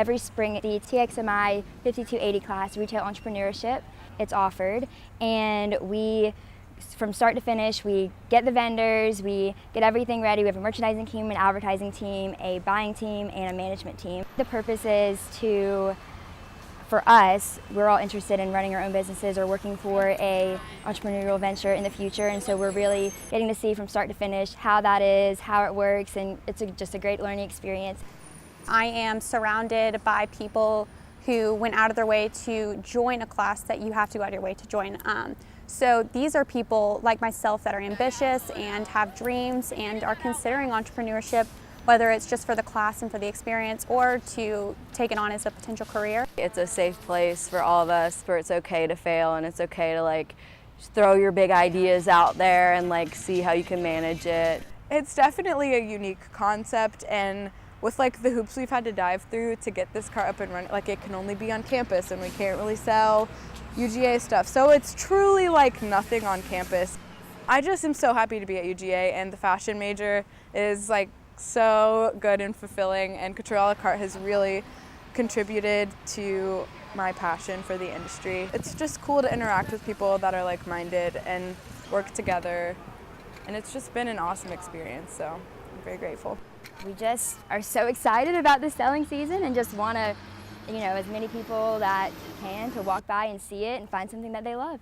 every spring the TXMI 5280 class, Retail Entrepreneurship, it's offered, and from start to finish, we get the vendors, we get everything ready. We have a merchandising team, an advertising team, a buying team, and a management team. The purpose is for us, we're all interested in running our own businesses or working for a entrepreneurial venture in the future, and so we're really getting to see from start to finish how that is, how it works, and it's just a great learning experience. I am surrounded by people who went out of their way to join a class that you have to go out of your way to join. So these are people like myself that are ambitious and have dreams and are considering entrepreneurship, whether it's just for the class and for the experience or to take it on as a potential career. It's a safe place for all of us where it's okay to fail and it's okay to just throw your big ideas out there and see how you can manage it. It's definitely a unique concept, and with the hoops we've had to dive through to get this cart up and running, it can only be on campus and we can't really sell UGA stuff. So it's truly nothing on campus. I just am so happy to be at UGA, and the fashion major is so good and fulfilling, and Couture a la carte has really contributed to my passion for the industry. It's just cool to interact with people that are like-minded and work together, and it's just been an awesome experience, so I'm very grateful. We just are so excited about the selling season and just want to, as many people that can to walk by and see it and find something that they love.